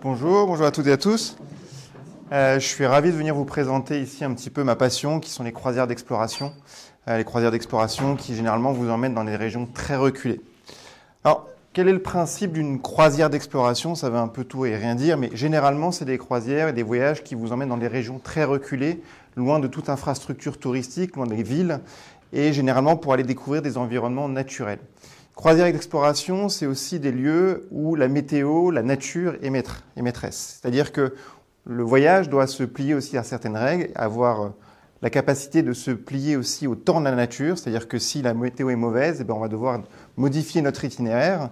Bonjour à toutes et à tous. Je suis ravi de venir vous présenter ici un petit peu ma passion, qui sont les croisières d'exploration. Les croisières d'exploration qui généralement vous emmènent dans des régions très reculées. Alors, quel est le principe d'une croisière d'exploration? Ça veut un peu tout et rien dire, mais généralement, c'est des croisières et des voyages qui vous emmènent dans des régions très reculées, loin de toute infrastructure touristique, loin des villes, et généralement pour aller découvrir des environnements naturels. Croisière d'exploration, c'est aussi des lieux où la météo, la nature est maîtresse. C'est-à-dire que le voyage doit se plier aussi à certaines règles, avoir la capacité de se plier aussi au temps de la nature. C'est-à-dire que si la météo est mauvaise, on va devoir modifier notre itinéraire.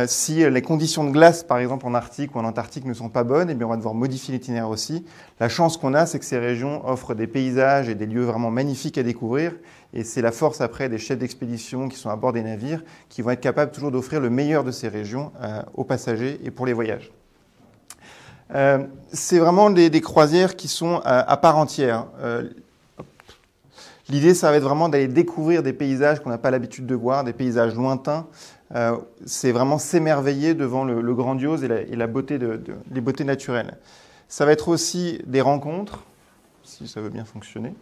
Si les conditions de glace, par exemple en Arctique ou en Antarctique, ne sont pas bonnes, on va devoir modifier l'itinéraire aussi. La chance qu'on a, c'est que ces régions offrent des paysages et des lieux vraiment magnifiques à découvrir. Et c'est la force après des chefs d'expédition qui sont à bord des navires qui vont être capables toujours d'offrir le meilleur de ces régions aux passagers et pour les voyages. C'est vraiment des croisières qui sont à part entière. L'idée, ça va être vraiment d'aller découvrir des paysages qu'on n'a pas l'habitude de voir, des paysages lointains. C'est vraiment s'émerveiller devant le grandiose et la beauté les beautés naturelles. Ça va être aussi des rencontres, si ça veut bien fonctionner.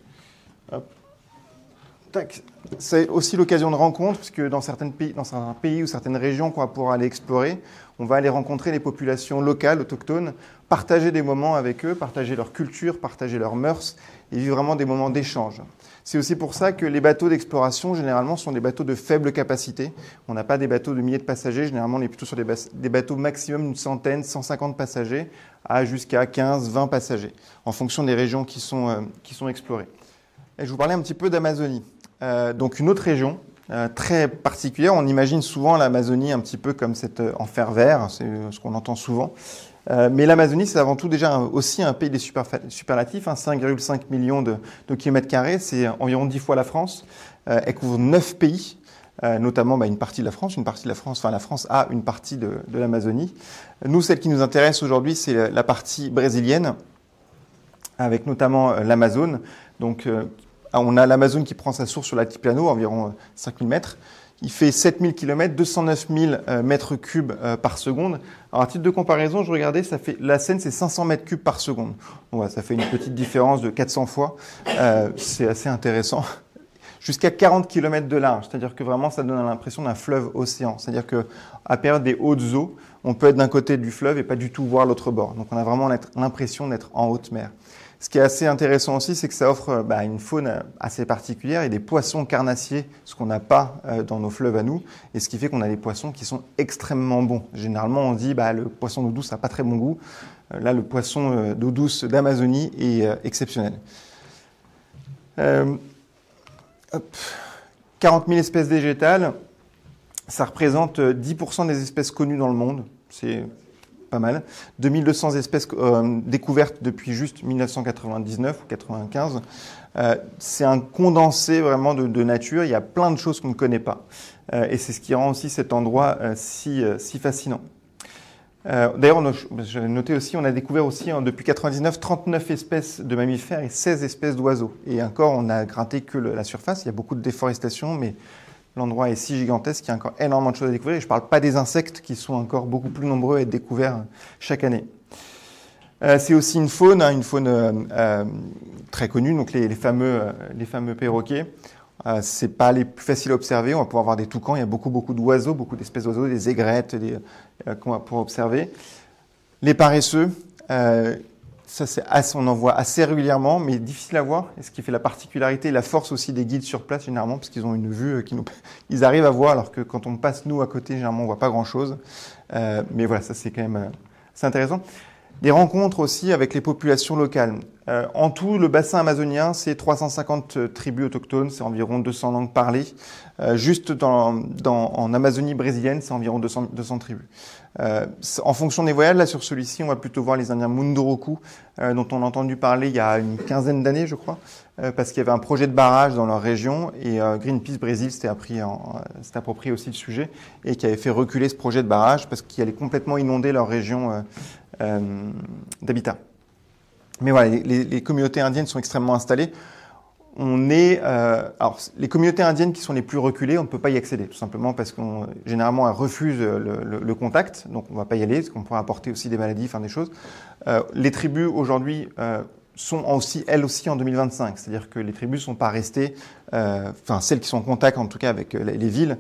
Hop. C'est aussi l'occasion de rencontres, puisque dans certains pays ou certaines régions qu'on va pouvoir aller explorer, on va aller rencontrer les populations locales, autochtones, partager des moments avec eux, partager leur culture, partager leurs mœurs, et vivre vraiment des moments d'échange. C'est aussi pour ça que les bateaux d'exploration, généralement, sont des bateaux de faible capacité. On n'a pas des bateaux de milliers de passagers, généralement, on est plutôt sur des bateaux maximum d'une centaine, 150 passagers, à jusqu'à 15, 20 passagers, en fonction des régions qui sont explorées. Et je vous parlais un petit peu d'Amazonie. Donc une autre région très particulière. On imagine souvent l'Amazonie un petit peu comme cet enfer vert, c'est ce qu'on entend souvent. Mais l'Amazonie, c'est avant tout déjà aussi un pays des superlatifs, 5,5 millions de kilomètres carrés, c'est environ 10 fois la France. Elle couvre 9 pays, notamment une partie de la France. La France a une partie de l'Amazonie. Nous, celle qui nous intéresse aujourd'hui, c'est la partie brésilienne, avec notamment l'Amazone. Donc, on a l'Amazone qui prend sa source sur l'altiplano, environ 5000 mètres. Il fait 7000 km, 209 000 mètres cubes par seconde. Alors, à titre de comparaison, je regardais, la Seine, c'est 500 mètres cubes par seconde. Donc, voilà, ça fait une petite différence de 400 fois. C'est assez intéressant. Jusqu'à 40 km de large, c'est-à-dire que vraiment, ça donne l'impression d'un fleuve-océan. C'est-à-dire qu'à période des hautes eaux, on peut être d'un côté du fleuve et pas du tout voir l'autre bord. Donc, on a vraiment l'impression d'être en haute mer. Ce qui est assez intéressant aussi, c'est que ça offre une faune assez particulière et des poissons carnassiers, ce qu'on n'a pas dans nos fleuves à nous, et ce qui fait qu'on a des poissons qui sont extrêmement bons. Généralement, on dit le poisson d'eau douce n'a pas très bon goût. Là, le poisson d'eau douce d'Amazonie est exceptionnel. 40 000 espèces végétales, ça représente 10% des espèces connues dans le monde. C'est pas mal. 2200 espèces découvertes depuis juste 1999 ou 95. C'est un condensé vraiment de nature. Il y a plein de choses qu'on ne connaît pas. Et c'est ce qui rend aussi cet endroit si fascinant. D'ailleurs, j'ai noté aussi, on a découvert aussi depuis 1999 39 espèces de mammifères et 16 espèces d'oiseaux. Et encore, on n'a gratté que la surface. Il y a beaucoup de déforestation, mais l'endroit est si gigantesque qu'il y a encore énormément de choses à découvrir. Et je ne parle pas des insectes qui sont encore beaucoup plus nombreux à être découverts chaque année. C'est aussi une faune très connue, donc les fameux perroquets. C'est pas les plus faciles à observer. On va pouvoir voir des toucans. Il y a beaucoup d'oiseaux, beaucoup d'espèces d'oiseaux, des aigrettes qu'on va pouvoir observer. Les paresseux. On en voit assez régulièrement, mais difficile à voir. Et ce qui fait la particularité et la force aussi des guides sur place, généralement, parce qu'ils ont une vue ils arrivent à voir, alors que quand on passe, nous, à côté, généralement, on voit pas grand-chose. Mais voilà, ça, c'est quand même c'est intéressant. Des rencontres aussi avec les populations locales. En tout, le bassin amazonien, c'est 350 tribus autochtones, c'est environ 200 langues parlées. Juste en Amazonie brésilienne, c'est environ 200 tribus. En fonction des voyages, là sur celui-ci, on va plutôt voir les Indiens Munduruku, dont on a entendu parler il y a une quinzaine d'années, je crois, parce qu'il y avait un projet de barrage dans leur région et Greenpeace Brésil s'était approprié aussi le sujet et qui avait fait reculer ce projet de barrage parce qu'il allait complètement inonder leur région d'habitat. Mais voilà, les communautés indiennes sont extrêmement installées. alors, les communautés indiennes qui sont les plus reculées, on ne peut pas y accéder, tout simplement parce qu'on généralement elles refusent le contact, donc on ne va pas y aller, parce qu'on pourrait apporter aussi des maladies, faire des choses. Les tribus aujourd'hui sont aussi, elles aussi, en 2025, c'est-à-dire que les tribus ne sont pas restées, celles qui sont en contact en tout cas avec les villes,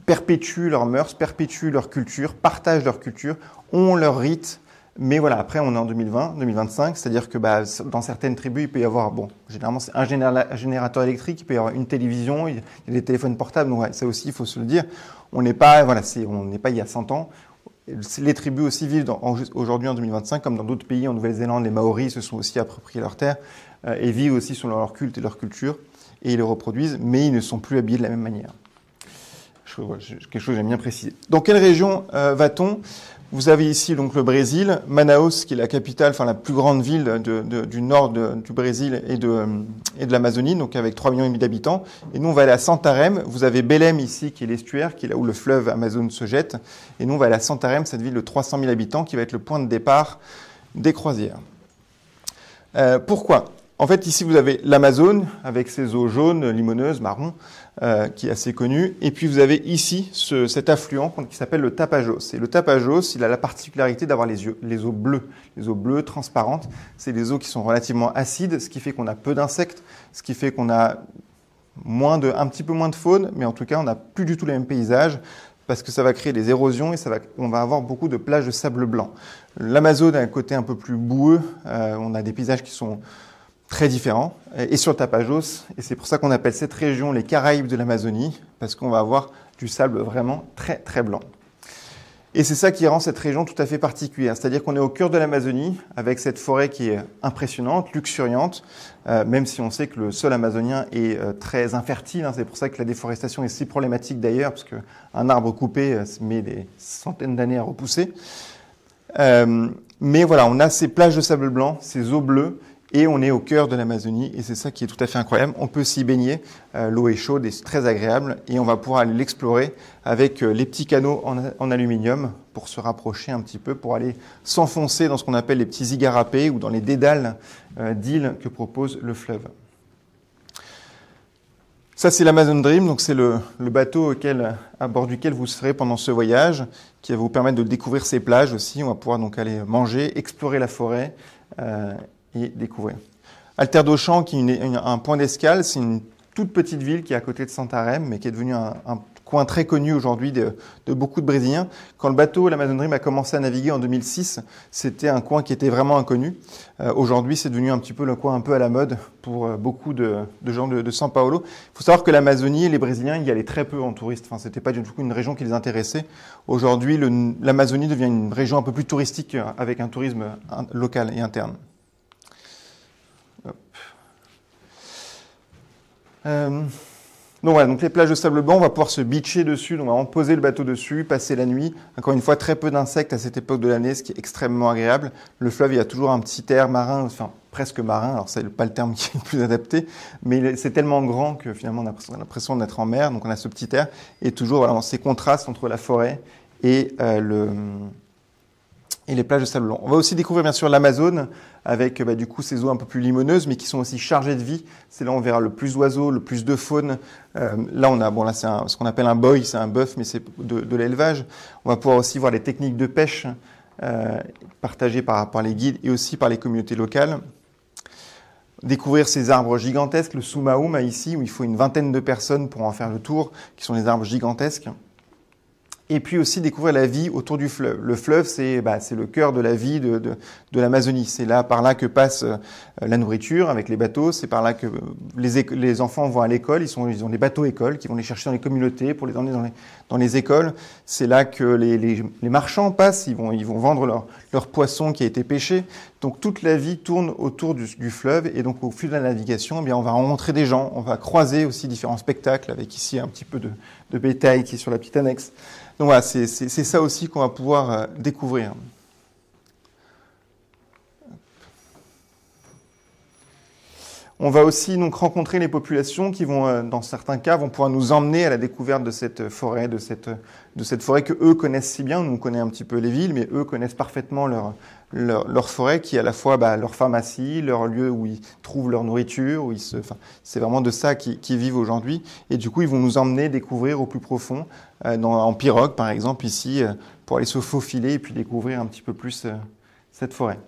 perpétuent leurs mœurs, perpétuent leur culture, partagent leur culture, ont leurs rites. Mais voilà, après, on est en 2020, 2025, c'est-à-dire que dans certaines tribus, il peut y avoir, généralement, c'est un générateur électrique, il peut y avoir une télévision, il y a des téléphones portables, donc ouais, ça aussi, il faut se le dire. On n'est pas il y a 100 ans. Les tribus aussi vivent aujourd'hui en 2025, comme dans d'autres pays, en Nouvelle-Zélande, les Maoris se sont aussi appropriés leur terre et vivent aussi selon leur culte et leur culture, et ils le reproduisent, mais ils ne sont plus habillés de la même manière. Quelque chose que j'aime bien préciser. Dans quelle région va-t-on ? Vous avez ici donc le Brésil, Manaus qui est la capitale, la plus grande ville du nord du Brésil et de l'Amazonie, donc avec 3,5 millions d'habitants. Et nous on va aller à Santarém. Vous avez Belém ici qui est l'estuaire, qui est là où le fleuve Amazone se jette. Et nous on va aller à Santarém, cette ville de 300 000 habitants qui va être le point de départ des croisières. Pourquoi ? En fait, ici, vous avez l'Amazone, avec ses eaux jaunes, limoneuses, marron, qui est assez connu. Et puis, vous avez ici cet affluent qui s'appelle le Tapajós. Et le Tapajós, il a la particularité d'avoir les eaux bleues. Les eaux bleues, transparentes. C'est des eaux qui sont relativement acides, ce qui fait qu'on a peu d'insectes, ce qui fait qu'on a un petit peu moins de faune, mais en tout cas, on n'a plus du tout les mêmes paysages, parce que ça va créer des érosions et on va avoir beaucoup de plages de sable blanc. L'Amazone a un côté un peu plus boueux. On a des paysages qui sont très différents, et sur le Tapajós, et c'est pour ça qu'on appelle cette région les Caraïbes de l'Amazonie, parce qu'on va avoir du sable vraiment très très blanc. Et c'est ça qui rend cette région tout à fait particulière, c'est-à-dire qu'on est au cœur de l'Amazonie, avec cette forêt qui est impressionnante, luxuriante, même si on sait que le sol amazonien est très infertile, c'est pour ça que la déforestation est si problématique d'ailleurs, parce qu'un arbre coupé met des centaines d'années à repousser. Mais voilà, on a ces plages de sable blanc, ces eaux bleues, et on est au cœur de l'Amazonie, et c'est ça qui est tout à fait incroyable. On peut s'y baigner, l'eau est chaude et c'est très agréable, et on va pouvoir aller l'explorer avec les petits canaux en aluminium pour se rapprocher un petit peu, pour aller s'enfoncer dans ce qu'on appelle les petits igarapés ou dans les dédales d'îles que propose le fleuve. Ça, c'est l'Amazon Dream, donc c'est le bateau à bord duquel vous serez pendant ce voyage, qui va vous permettre de découvrir ces plages aussi. On va pouvoir donc aller manger, explorer la forêt, et découvrir. Alter do Chão, qui est un point d'escale, c'est une toute petite ville qui est à côté de Santarém, mais qui est devenue un coin très connu aujourd'hui de beaucoup de Brésiliens. Quand le bateau, l'Amazon Dream, a commencé à naviguer en 2006, c'était un coin qui était vraiment inconnu. Aujourd'hui, c'est devenu un petit peu le coin un peu à la mode pour beaucoup de gens de São Paulo. Il faut savoir que l'Amazonie, les Brésiliens, y allaient très peu en touristes. Enfin, c'était pas du tout une région qui les intéressait. Aujourd'hui, l'Amazonie devient une région un peu plus touristique avec un tourisme local et interne. Donc voilà, donc les plages de sable blanc, on va pouvoir se beacher dessus, donc on va poser le bateau dessus, passer la nuit. Encore une fois, très peu d'insectes à cette époque de l'année, ce qui est extrêmement agréable. Le fleuve, il y a toujours un petit air marin, enfin presque marin, alors c'est pas le terme qui est le plus adapté, mais c'est tellement grand que finalement on a l'impression d'être en mer, donc on a ce petit air, et toujours voilà, ces contrastes entre la forêt et les plages de sable blanc. On va aussi découvrir bien sûr l'Amazone avec du coup ces eaux un peu plus limoneuses mais qui sont aussi chargées de vie. C'est là où on verra le plus d'oiseaux, le plus de faune. Là on a là c'est ce qu'on appelle un boy, c'est un bœuf mais c'est de l'élevage. On va pouvoir aussi voir les techniques de pêche partagées par les guides et aussi par les communautés locales. Découvrir ces arbres gigantesques, le Sumaúma ici où il faut une vingtaine de personnes pour en faire le tour, qui sont des arbres gigantesques. Et puis aussi découvrir la vie autour du fleuve. Le fleuve, c'est le cœur de la vie de l'Amazonie. C'est par là que passe la nourriture avec les bateaux. C'est par là que les enfants vont à l'école. Ils ont des bateaux écoles qui vont les chercher dans les communautés pour les emmener dans les écoles. C'est là que les marchands passent. Ils vont vendre leur poisson qui a été pêché. Donc toute la vie tourne autour du fleuve. Et donc au fil de la navigation, eh bien, on va rencontrer des gens. On va croiser aussi différents spectacles avec ici un petit peu de bétail qui est sur la petite annexe. Donc voilà, c'est ça aussi qu'on va pouvoir découvrir. On va aussi donc rencontrer les populations qui vont, dans certains cas, vont pouvoir nous emmener à la découverte de cette forêt, de cette forêt que eux connaissent si bien. Nous, on connaît un petit peu les villes, mais eux connaissent parfaitement leur forêt, qui est à la fois leur pharmacie, leur lieu où ils trouvent leur nourriture, c'est vraiment de ça qu'ils vivent aujourd'hui. Et du coup, ils vont nous emmener découvrir au plus profond, en pirogue par exemple, ici, pour aller se faufiler et puis découvrir un petit peu plus cette forêt.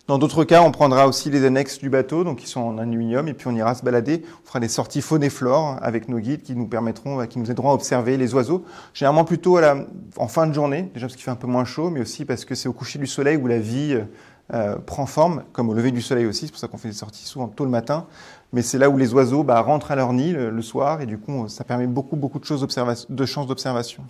Dans d'autres cas, on prendra aussi les annexes du bateau, donc qui sont en aluminium, et puis on ira se balader. On fera des sorties faune et flore avec nos guides qui nous aideront à observer les oiseaux. Généralement plutôt en fin de journée, déjà parce qu'il fait un peu moins chaud, mais aussi parce que c'est au coucher du soleil où la vie prend forme, comme au lever du soleil aussi. C'est pour ça qu'on fait des sorties souvent tôt le matin. Mais c'est là où les oiseaux rentrent à leur nid le soir, et du coup, ça permet beaucoup de chances d'observation.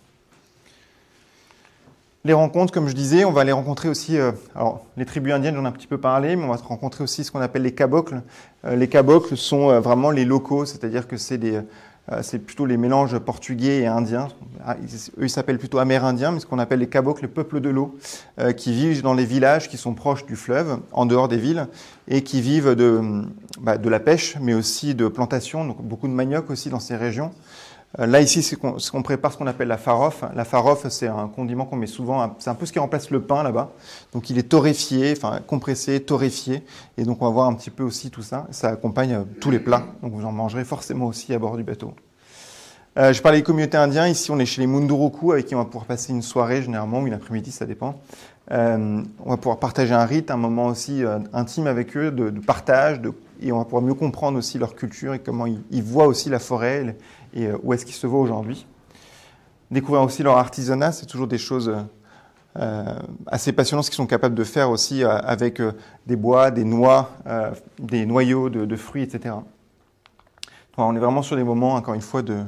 Les rencontres, comme je disais, on va les rencontrer aussi, alors les tribus indiennes, j'en ai un petit peu parlé, mais on va rencontrer aussi ce qu'on appelle les cabocles. Les cabocles sont vraiment les locaux, c'est-à-dire que c'est plutôt les mélanges portugais et indiens. Eux, ils s'appellent plutôt amérindiens, mais ce qu'on appelle les cabocles, le peuple de l'eau, qui vivent dans les villages qui sont proches du fleuve, en dehors des villes, et qui vivent de la pêche, mais aussi de plantation, donc beaucoup de manioc aussi dans ces régions. Là, ici, c'est qu'on prépare ce qu'on appelle la farof. La farof, c'est un condiment qu'on met souvent, c'est un peu ce qui remplace le pain là-bas. Donc, il est torréfié, compressé, torréfié. Et donc, on va voir un petit peu aussi tout ça. Ça accompagne tous les plats. Donc, vous en mangerez forcément aussi à bord du bateau. Je parlais des communautés indiennes. Ici, on est chez les Munduruku, avec qui on va pouvoir passer une soirée, généralement, ou une après-midi, ça dépend. On va pouvoir partager un rite, un moment aussi intime avec eux, de partage, et on va pouvoir mieux comprendre aussi leur culture et comment ils voient aussi la forêt et où est-ce qu'ils se voient aujourd'hui. Découvrir aussi leur artisanat, c'est toujours des choses assez passionnantes, ce qu'ils sont capables de faire aussi avec des bois, des noix, des noyaux de fruits, etc. Alors, on est vraiment sur des moments, encore une fois, de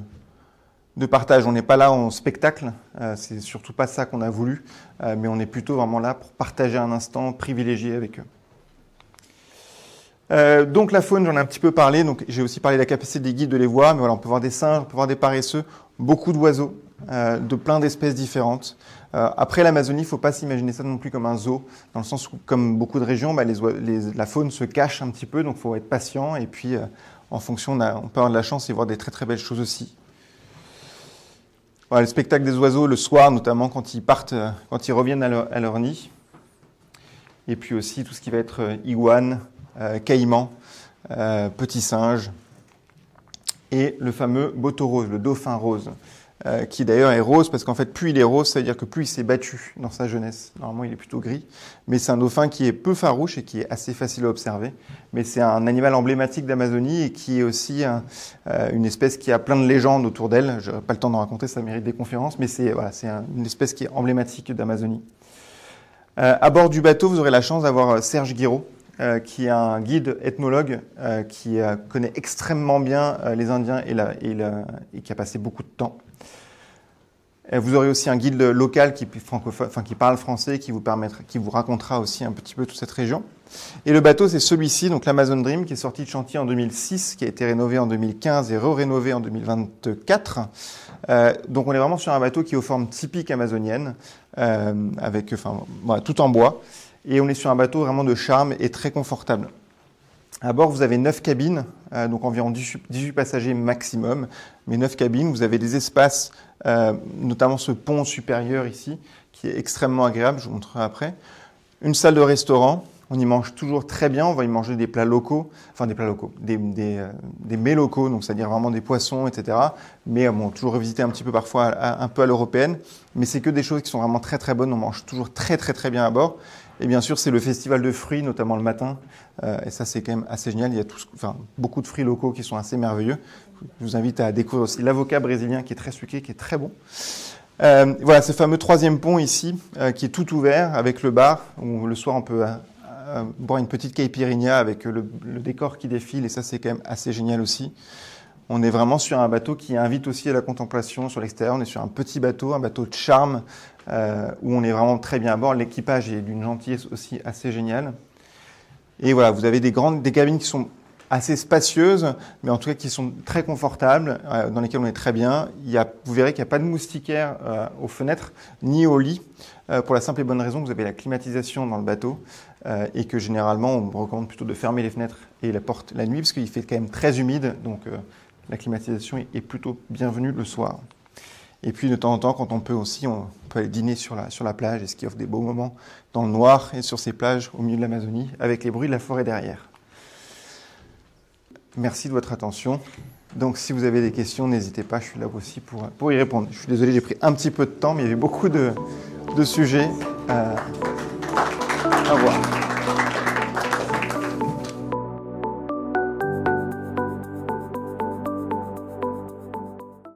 partage. On n'est pas là en spectacle, c'est surtout pas ça qu'on a voulu, mais on est plutôt vraiment là pour partager un instant privilégié avec eux. Donc la faune, j'en ai un petit peu parlé, donc j'ai aussi parlé de la capacité des guides de les voir, mais voilà, on peut voir des singes, on peut voir des paresseux, beaucoup d'oiseaux, de plein d'espèces différentes. Après l'Amazonie, il ne faut pas s'imaginer ça non plus comme un zoo, dans le sens où, comme beaucoup de régions, la faune se cache un petit peu, donc il faut être patient, et puis en fonction, on peut avoir de la chance et voir des très très belles choses aussi. Voilà, le spectacle des oiseaux le soir, notamment quand ils partent, quand ils reviennent à leur nid. Et puis aussi tout ce qui va être iguane, caïman, petit singe, et le fameux boto rose, le dauphin rose, qui d'ailleurs est rose parce qu'en fait plus il est rose, ça veut dire que plus il s'est battu dans sa jeunesse. Normalement il est plutôt gris, mais c'est un dauphin qui est peu farouche et qui est assez facile à observer. Mais c'est un animal emblématique d'Amazonie et qui est aussi une espèce qui a plein de légendes autour d'elle. Je n'aurai pas le temps d'en raconter, ça mérite des conférences, mais c'est une espèce qui est emblématique d'Amazonie. À bord du bateau, vous aurez la chance d'avoir Serge Guiraud, qui est un guide ethnologue qui connaît extrêmement bien les Indiens et qui a passé beaucoup de temps. Vous aurez aussi un guide local qui parle français, qui vous racontera aussi un petit peu toute cette région. Et le bateau, c'est celui-ci, donc l'Amazon Dream, qui est sorti de chantier en 2006, qui a été rénové en 2015 et rénové en 2024. Donc on est vraiment sur un bateau qui est aux formes typiques amazoniennes, tout en bois. Et on est sur un bateau vraiment de charme et très confortable. À bord, vous avez 9 cabines, donc environ 18 passagers maximum, mais 9 cabines. Vous avez des espaces, notamment ce pont supérieur ici, qui est extrêmement agréable, je vous montrerai après. Une salle de restaurant, on y mange toujours très bien, on va y manger des plats locaux, des mets locaux, donc c'est-à-dire vraiment des poissons, etc. Mais toujours revisiter un petit peu parfois un peu à l'européenne, mais c'est que des choses qui sont vraiment très très bonnes, on mange toujours très très très bien à bord. Et bien sûr, c'est le festival de fruits, notamment le matin. Et ça, c'est quand même assez génial. Il y a beaucoup de fruits locaux qui sont assez merveilleux. Je vous invite à découvrir aussi l'avocat brésilien qui est très sucré, qui est très bon. Voilà, ce fameux 3e pont ici, qui est tout ouvert avec le bar, où le soir, on peut boire une petite caipirinha avec le décor qui défile. Et ça, c'est quand même assez génial aussi. On est vraiment sur un bateau qui invite aussi à la contemplation sur l'extérieur. On est sur un petit bateau, un bateau de charme, où on est vraiment très bien à bord. L'équipage est d'une gentillesse aussi assez géniale. Et voilà, vous avez des cabines qui sont assez spacieuses, mais en tout cas qui sont très confortables, dans lesquelles on est très bien. Vous verrez qu'il n'y a pas de moustiquaires aux fenêtres, ni au lit, pour la simple et bonne raison que vous avez la climatisation dans le bateau, et que généralement on recommande plutôt de fermer les fenêtres et la porte la nuit, parce qu'il fait quand même très humide, donc la climatisation est plutôt bienvenue le soir. Et puis de temps en temps, quand on peut aussi, on peut aller dîner sur la plage, et ce qui offre des beaux moments dans le noir et sur ces plages au milieu de l'Amazonie, avec les bruits de la forêt derrière. Merci de votre attention. Donc si vous avez des questions, n'hésitez pas, je suis là aussi pour y répondre. Je suis désolé, j'ai pris un petit peu de temps, mais il y avait beaucoup de sujets à voir.